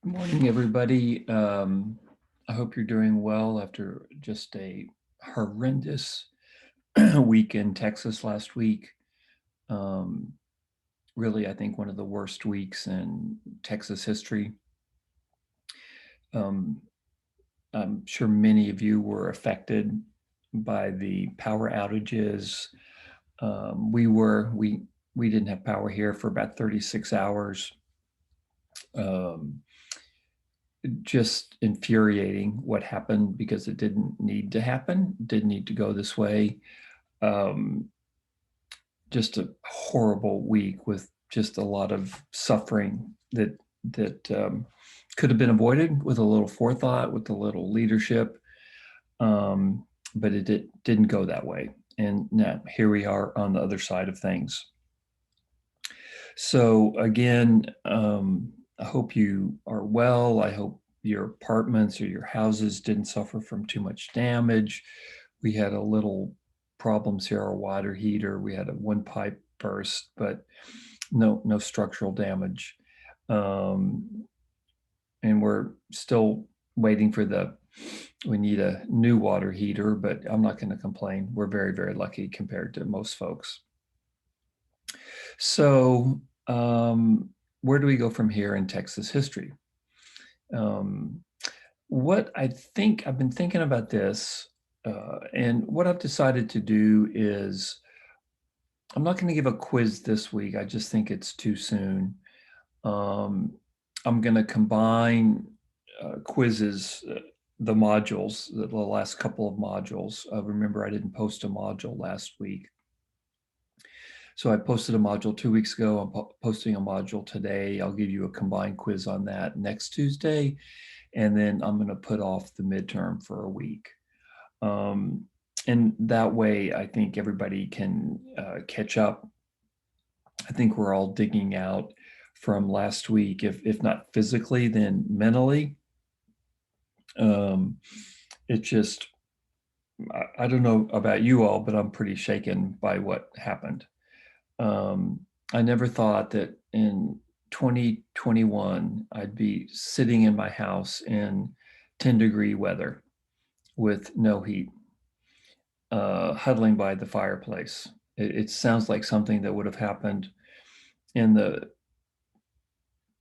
Good morning, everybody. I hope you're doing well after just a horrendous week in Texas last week. Um, Really, I think one of the worst weeks in Texas history. Um, I'm sure many of you were affected by the power outages. We didn't have power here for about 36 hours. Um, just infuriating what happened because it didn't need to happen, didn't need to go this way. Um, just a horrible week with just a lot of suffering that could have been avoided with a little forethought, with a little leadership. Um, but didn't go that way. And now here we are on the other side of things. So again, I hope you are well. I hope your apartments or your houses didn't suffer from too much damage. We had a little problems here, our water heater. We had one pipe burst, but no structural damage. Um, and we're still waiting for we need a new water heater, but I'm not going to complain. We're very, very lucky compared to most folks. So, where do we go from here in Texas history? Um, what I think I've been thinking about this, and what I've decided to do is I'm not going to give a quiz this week. I just think it's too soon. Um, I'm going to combine quizzes, the modules, the last couple of modules. Remember, I didn't post a module last week. So I posted a module 2 weeks ago. I'm posting a module today. I'll give you a combined quiz on that next Tuesday. And then I'm going to put off the midterm for a week. And that way, I think everybody can catch up. I think we're all digging out from last week, if not physically, then mentally. It just, I don't know about you all, but I'm pretty shaken by what happened. I never thought that in 2021, I'd be sitting in my house in 10-degree weather with no heat, huddling by the fireplace. It sounds like something that would have happened in the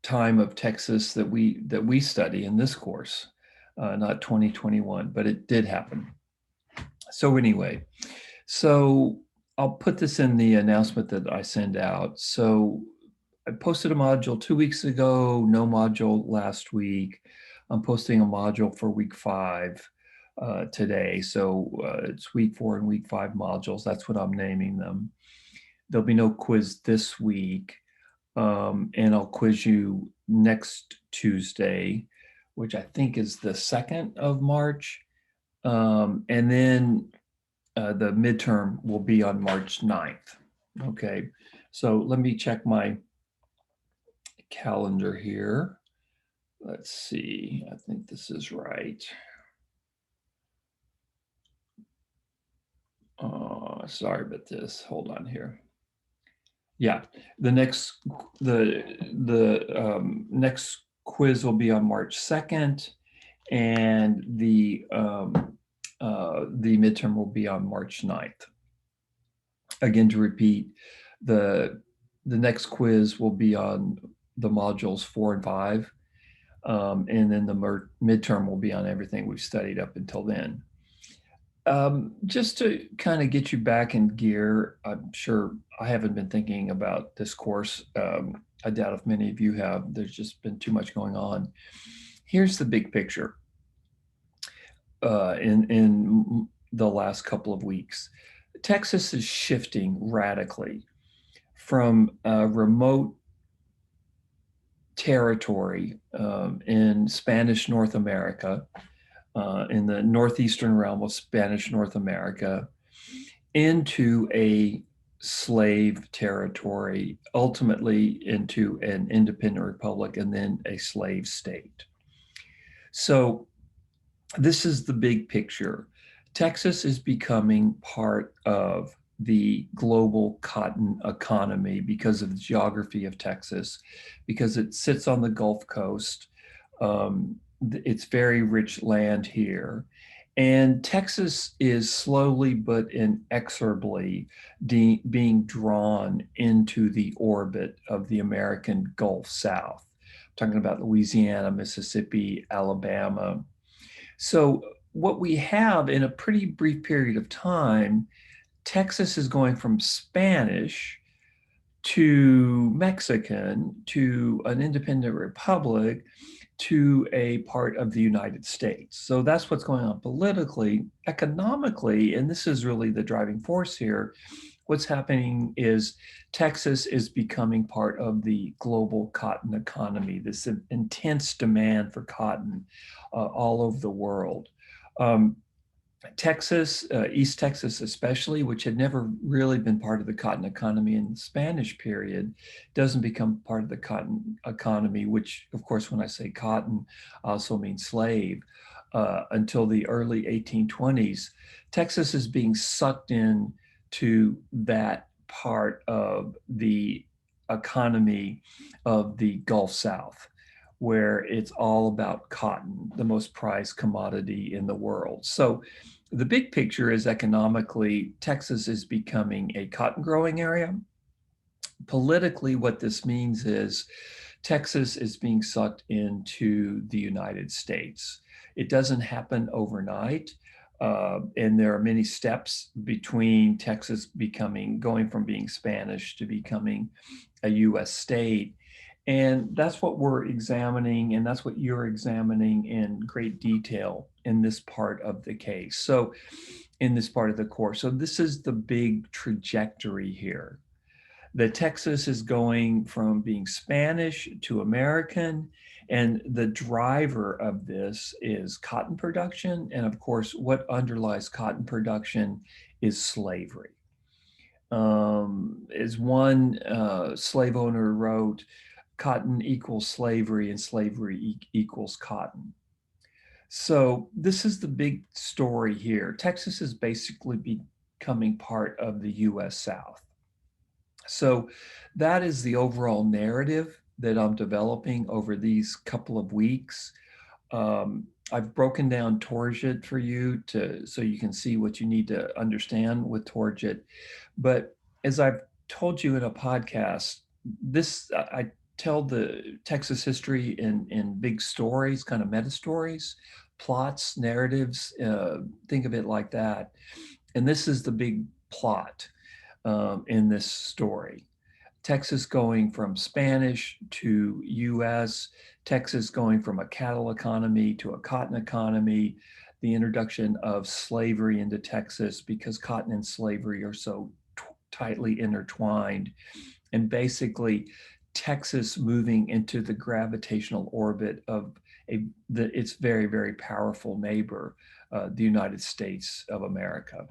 time of Texas that we study in this course, not 2021, but it did happen. So anyway, so I'll put this in the announcement that I send out. So I posted a module 2 weeks ago, no module last week. I'm posting a module for week 5 today. So it's week 4 and week 5 modules. That's what I'm naming them. There'll be no quiz this week. And I'll quiz you next Tuesday, which I think is the 2nd of March. And then the midterm will be on March 9th. Okay, so let me check my calendar here. Let's see, I think this is right. Sorry about this, hold on here. Yeah, the next quiz will be on March 2nd, and the midterm will be on March 9th. Again, to repeat, the next quiz will be on the modules 4 and 5, and then the midterm will be on everything we've studied up until then. Just to kind of get you back in gear, I'm sure I haven't been thinking about this course. I doubt if many of you have. There's just been too much going on. Here's the big picture in the last couple of weeks. Texas is shifting radically from a remote territory in Spanish North America, in the northeastern realm of Spanish North America, into a slave territory, ultimately into an independent republic, and then a slave state. So this is the big picture. Texas is becoming part of the global cotton economy because of the geography of Texas, because it sits on the Gulf Coast. It's very rich land here. And Texas is slowly but inexorably being drawn into the orbit of the American Gulf South. I'm talking about Louisiana, Mississippi, Alabama. So, what we have in a pretty brief period of time, Texas is going from Spanish to Mexican to an independent republic to a part of the United States. So that's what's going on politically, economically, and this is really the driving force here. What's happening is Texas is becoming part of the global cotton economy, this intense demand for cotton all over the world. Um, Texas, East Texas especially, which had never really been part of the cotton economy in the Spanish period, doesn't become part of the cotton economy, which, of course, when I say cotton, also means slave, until the early 1820s. Texas is being sucked in to that part of the economy of the Gulf South, where it's all about cotton, the most prized commodity in the world. So the big picture is economically, Texas is becoming a cotton growing area. Politically, what this means is Texas is being sucked into the United States. It doesn't happen overnight. And there are many steps between Texas going from being Spanish to becoming a US state. And that's what we're examining, and that's what you're examining in great detail in this part of the case. So, in this part of the course. So, this is the big trajectory here. That Texas is going from being Spanish to American, and the driver of this is cotton production. And of course, what underlies cotton production is slavery. As one slave owner wrote, cotton equals slavery and slavery equals cotton. So this is the big story here. Texas is basically becoming part of the US South. So that is the overall narrative that I'm developing over these couple of weeks. I've broken down Torjit for you so you can see what you need to understand with Torjit. But as I've told you in a podcast, I tell the Texas history in big stories, kind of meta stories, plots, narratives. Think of it like that. And this is the big plot in this story. Texas going from Spanish to US, Texas going from a cattle economy to a cotton economy, the introduction of slavery into Texas because cotton and slavery are so tightly intertwined, and basically Texas moving into the gravitational orbit of its very, very powerful neighbor, the United States of America.